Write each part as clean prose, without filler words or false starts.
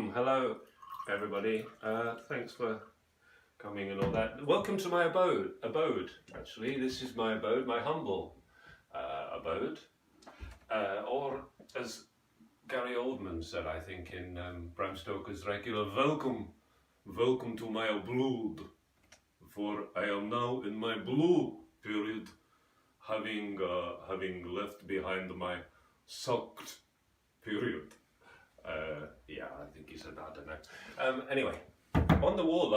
Hello, everybody. Thanks for coming and all that. Welcome to my abode. Actually, this is my abode, my humble abode. Or, as Gary Oldman said, I think, in Bram Stoker's Dracula, welcome to my abode, for I am now in my blue period, having left behind my sucked period. Yeah, I think he said that, I don't know. Anyway, on the wall,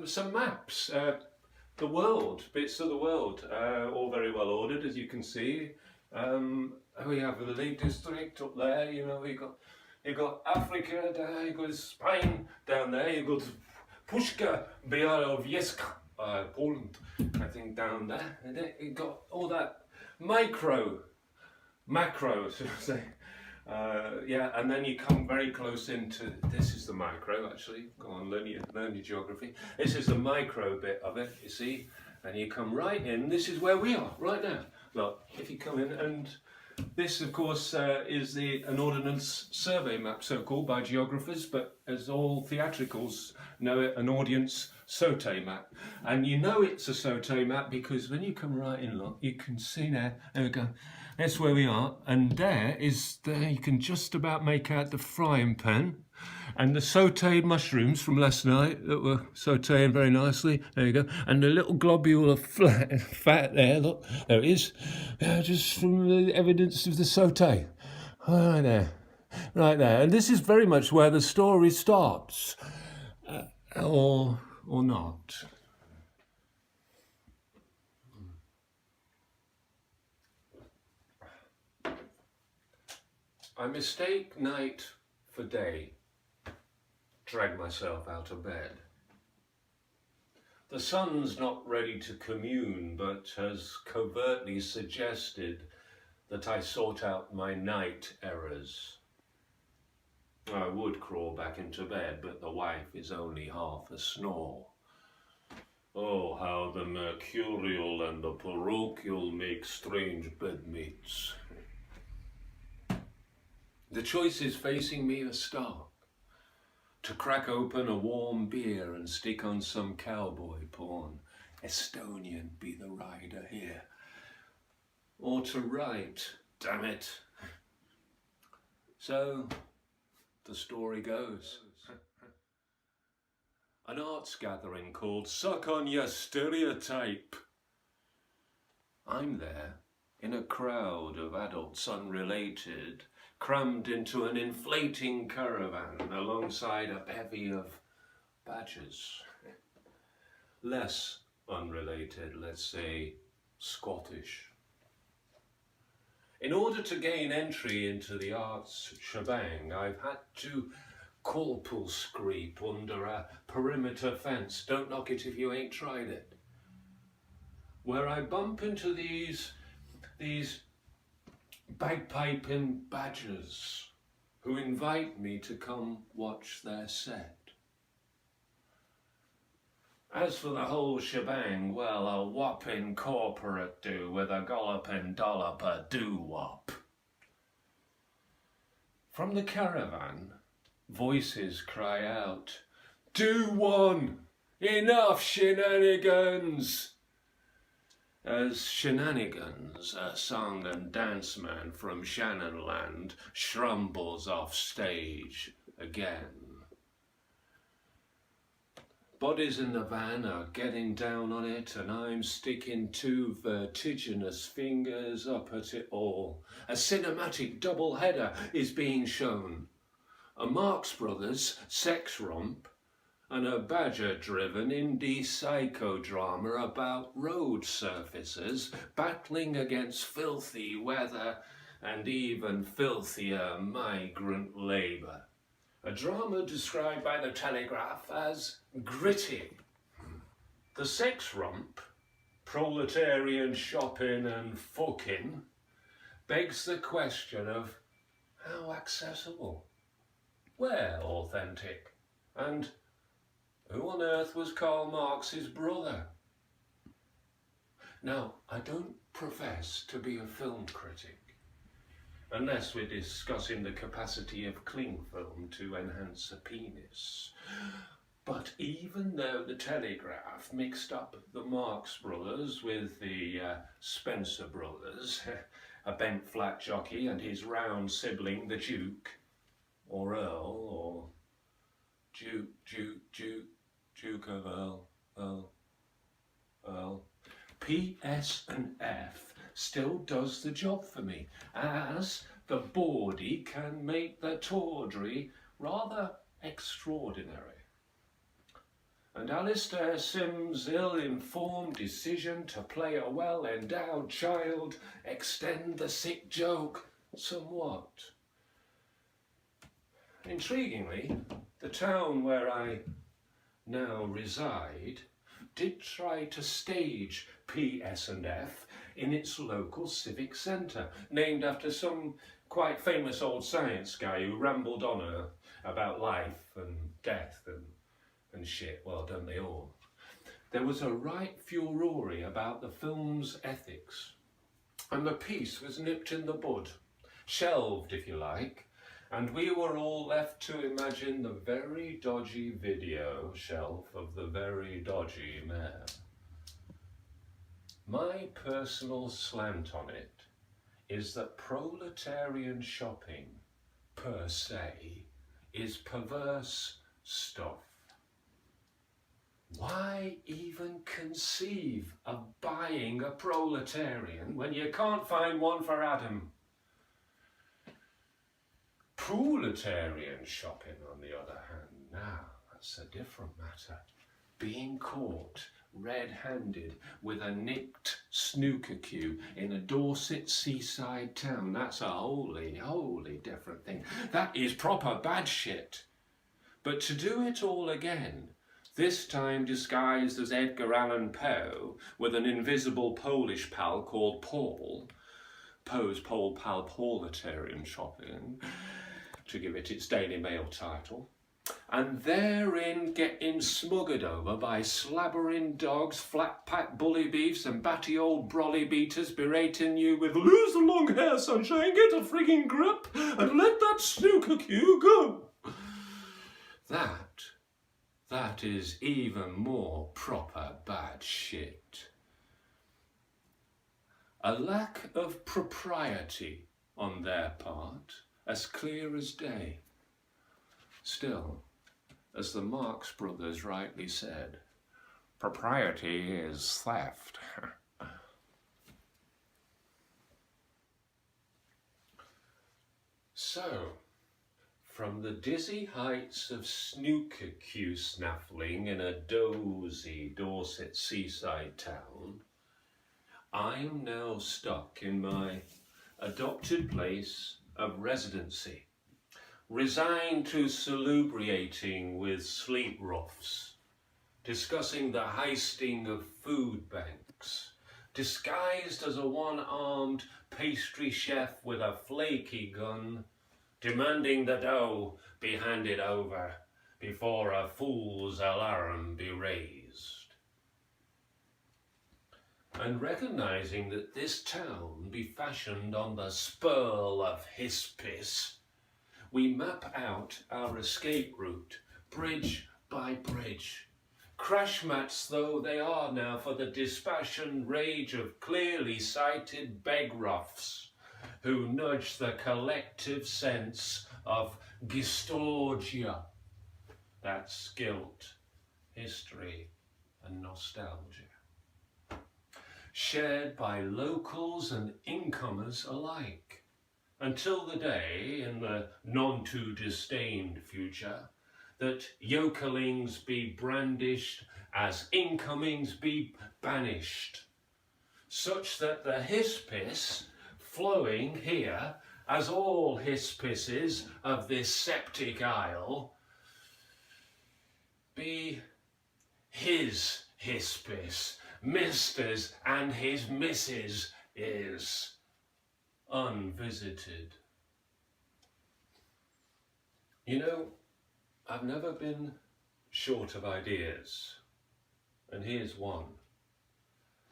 some maps, bits of the world, all very well ordered, as you can see. We have the Lake District up there, you know, you got Africa there, you got Spain down there, you got Puszka Białowieska, Poland, I think, down there, and then you got all that macro, should I say. Yeah, and then you come very close into, this is the micro actually, go on, learn your geography. This is the micro bit of it, you see, and you come right in, this is where we are, right now. Look, if you come in, and this of course is an ordnance survey map, so called by geographers, but as all theatricals know it, an audience sauté map. And you know it's a sauté map because when you come right in, look, you can see there we go, that's where we are, and there you can just about make out the frying pan and the sautéed mushrooms from last night that were sautéing very nicely, there you go, and the little globule of fat there, look, there it is, just from the evidence of the sauté, right there, and this is very much where the story starts, or not. I mistake night for day, drag myself out of bed. The sun's not ready to commune, but has covertly suggested that I sort out my night errors. I would crawl back into bed, but the wife is only half a snore. Oh, how the mercurial and the parochial make strange bedmates. The choice is facing me a stark, to crack open a warm beer and stick on some cowboy porn, Estonian be the rider here, or to write, damn it. So, the story goes. An arts gathering called Suck on Your Stereotype. I'm there, in a crowd of adults unrelated, crammed into an inflating caravan alongside a bevy of badgers. Less unrelated, let's say Scottish. In order to gain entry into the arts shebang, I've had to corporal scrape under a perimeter fence, don't knock it if you ain't tried it, where I bump into these bagpiping badgers who invite me to come watch their set. As for the whole shebang, well, a whopping corporate do with a golloping dollop a doo-wop. From the caravan, voices cry out, "Do one! Enough shenanigans!" As Shenanigans, a song and dance man from Shannonland, shrumbles off stage again. Bodies in the van are getting down on it, and I'm sticking two vertiginous fingers up at it all. A cinematic double-header is being shown. A Marx Brothers sex romp, and a badger-driven indie psychodrama about road surfacers battling against filthy weather and even filthier migrant labour. A drama described by the Telegraph as gritty. The sex romp, proletarian shopping and fucking, begs the question of how accessible, where authentic, and who on earth was Karl Marx's brother? Now, I don't profess to be a film critic, unless we're discussing the capacity of cling film to enhance a penis. But even though the Telegraph mixed up the Marx brothers with the Spencer brothers, a bent flat jockey and his round sibling, the Duke, or Earl, or Duke of Earl, PS and F still does the job for me, as the bawdy can make the tawdry rather extraordinary. And Alistair Sim's ill-informed decision to play a well-endowed child extend the sick joke somewhat. Intriguingly, the town where I now reside did try to stage PS&F in its local civic centre, named after some quite famous old science guy who rambled on about life and death and shit. Well, don't they all? There was a right furore about the film's ethics, and the piece was nipped in the bud, shelved if you like, and we were all left to imagine the very dodgy video shelf of the very dodgy mayor. My personal slant on it is that proletarian shopping, per se, is perverse stuff. Why even conceive of buying a proletarian when you can't find one for Adam? Proletarian shopping, on the other hand, now that's a different matter. Being caught red-handed with a nicked snooker cue in a Dorset seaside town, that's a wholly different thing. That is proper bad shit. But to do it all again, this time disguised as Edgar Allan Poe with an invisible Polish pal called Paul, Poe's pole pal proletarian shopping, to give it its Daily Mail title, and therein getting smuggered over by slabbering dogs, flat-packed bully beefs and batty old brolly beaters berating you with "lose the long hair, sunshine, get a frigging grip and let that snooker cue go." That is even more proper bad shit. A lack of propriety on their part, as clear as day. Still, as the Marx brothers rightly said, propriety is theft. So, from the dizzy heights of snooker cue snaffling in a dozy Dorset seaside town, I am now stuck in my adopted place of residency, resigned to salubriating with sleep roughs, discussing the heisting of food banks, disguised as a one-armed pastry chef with a flaky gun, demanding the dough be handed over before a fool's alarm be raised. And recognising that this town be fashioned on the spurl of hispiss, we map out our escape route, bridge by bridge, crash mats though they are now for the dispassioned rage of clearly sighted beg-roughs, who nudge the collective sense of gystorgia, that's guilt, history and nostalgia, shared by locals and incomers alike, until the day, in the none-too-disdained future, that yokelings be brandished as incomings be banished, such that the hispiss flowing here, as all hispisses of this septic isle, be his hispiss, Mister's and his missus is unvisited. You know, I've never been short of ideas, and here's one.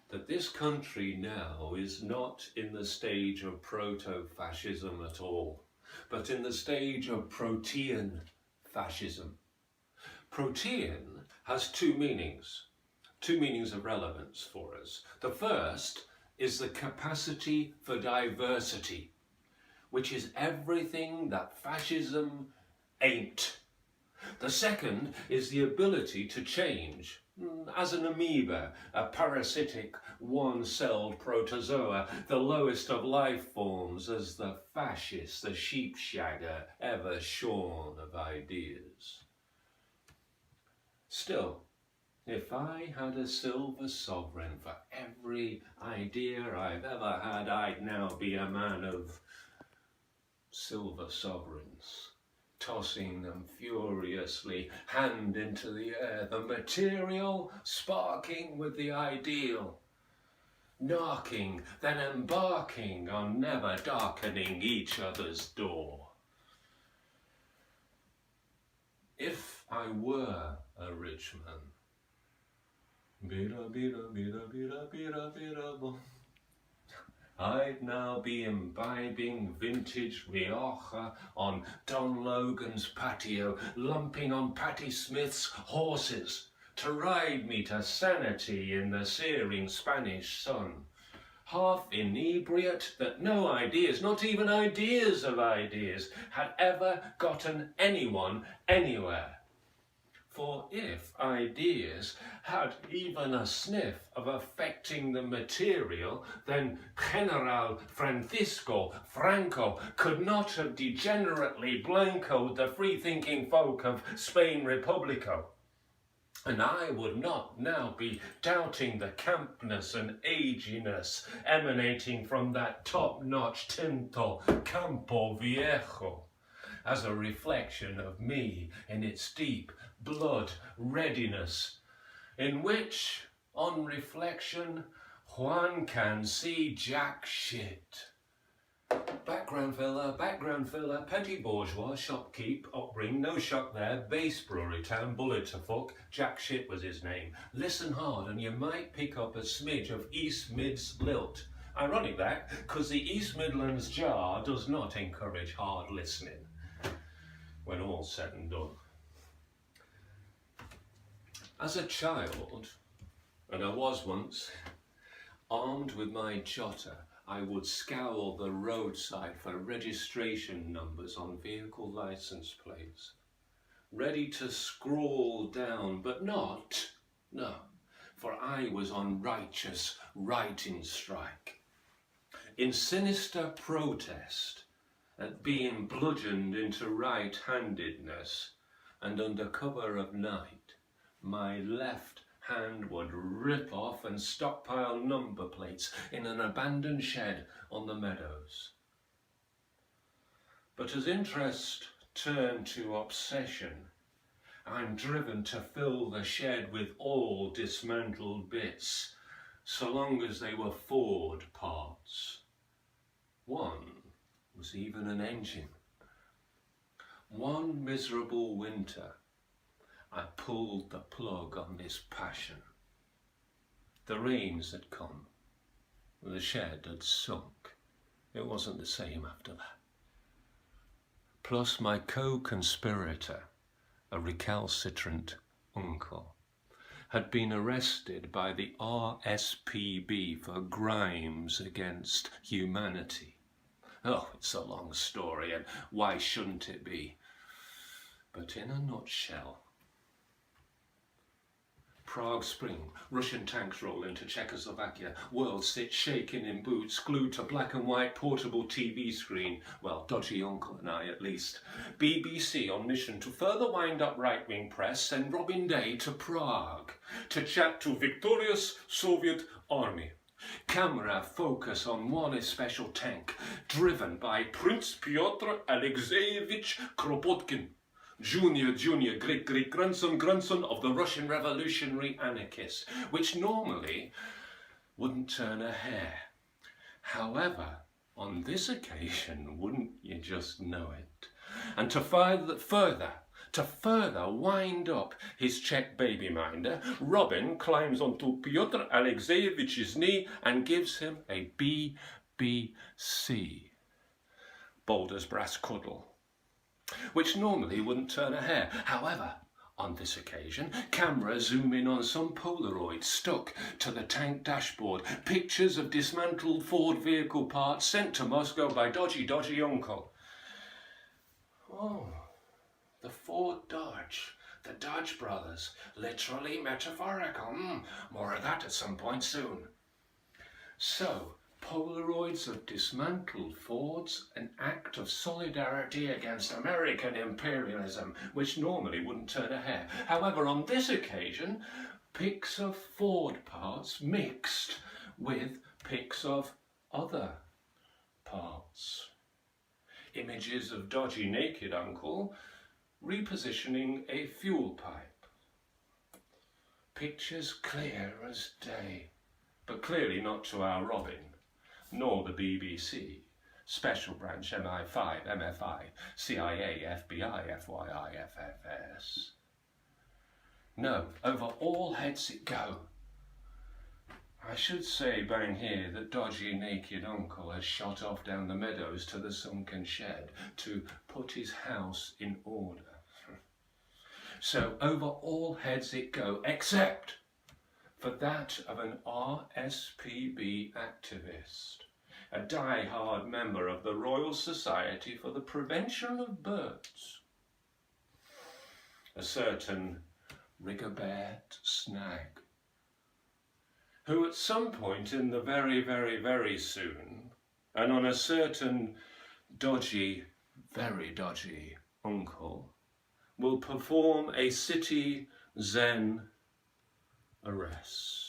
that this country now is not in the stage of proto-fascism at all, but in the stage of protean fascism. Protean has two meanings of relevance for us. The first is the capacity for diversity, which is everything that fascism ain't. The second is the ability to change, as an amoeba, a parasitic one-celled protozoa, the lowest of life forms, as the fascist, the sheepshagger, ever shorn of ideas. Still, if I had a silver sovereign for every idea I've ever had, I'd now be a man of silver sovereigns, tossing them furiously, hand into the air, the material sparking with the ideal, knocking, then embarking on never darkening each other's door. If I were a rich man, I'd now be imbibing vintage Rioja on Don Logan's patio, lumping on Patti Smith's horses to ride me to sanity in the searing Spanish sun. Half inebriate that no ideas, not even ideas of ideas, had ever gotten anyone anywhere. For if ideas had even a sniff of affecting the material, then General Francisco Franco could not have degenerately blancoed the free-thinking folk of Spain Republico. And I would not now be doubting the campness and aginess emanating from that top-notch Tinto Campo Viejo as a reflection of me in its deep blood readiness, in which, on reflection, Juan can see jack shit. Background filler, petty bourgeois, shopkeep, upbring, no shop there, base brewery town, bullet to fuck, jack shit was his name. Listen hard and you might pick up a smidge of East Mid's lilt. Ironic that, because the East Midlands jar does not encourage hard listening, when all's said and done. As a child, and I was once, armed with my jotter, I would scour the roadside for registration numbers on vehicle license plates, ready to scrawl down, but not, no, for I was on righteous writing strike, in sinister protest at being bludgeoned into right-handedness, and under cover of night, my left hand would rip off and stockpile number plates in an abandoned shed on the meadows. But as interest turned to obsession, I'm driven to fill the shed with all dismantled bits, so long as they were Ford parts. One was even an engine. One miserable winter, I pulled the plug on this passion. The rains had come, the shed had sunk. It wasn't the same after that. Plus my co-conspirator, a recalcitrant uncle, had been arrested by the RSPB for crimes against humanity. Oh, it's a long story, and why shouldn't it be? But in a nutshell, Prague Spring, Russian tanks roll into Czechoslovakia, world sits shaking in boots, glued to black and white portable TV screen, well, Dodgy Uncle and I at least. BBC on mission to further wind up right-wing press send Robin Day to Prague to chat to victorious Soviet army. Camera focus on one special tank, driven by Prince Pyotr Alexeyevich Kropotkin, Junior, great-great-grandson of the Russian revolutionary anarchist, which normally wouldn't turn a hair. However, on this occasion, wouldn't you just know it? And to further To further wind up his Czech baby minder, Robin climbs onto Pyotr Alexeyevich's knee and gives him a BBC, Boulder's brass cuddle, which normally wouldn't turn a hair. However, on this occasion, cameras zoom in on some Polaroids stuck to the tank dashboard, pictures of dismantled Ford vehicle parts sent to Moscow by Dodgy Uncle. Oh, the Ford Dodge, the Dodge brothers, literally metaphorical. More of that at some point soon. So, Polaroids of dismantled Fords, an act of solidarity against American imperialism, which normally wouldn't turn a hair. However, on this occasion, pics of Ford parts mixed with pics of other parts. Images of Dodgy naked uncle repositioning a fuel pipe. Pictures clear as day, but clearly not to our Robin, nor the BBC, Special Branch, MI5, MFI, CIA, FBI, FYI, FFS. No, over all heads it go. I should say bang here that Dodgy naked uncle has shot off down the meadows to the sunken shed to put his house in order. So over all heads it go, except for that of an RSPB activist, a die-hard member of the Royal Society for the Prevention of Birds, a certain Rigobert Snag, who at some point in the very, very, very soon, and on a certain dodgy, very dodgy uncle, will perform a city Zen arrest.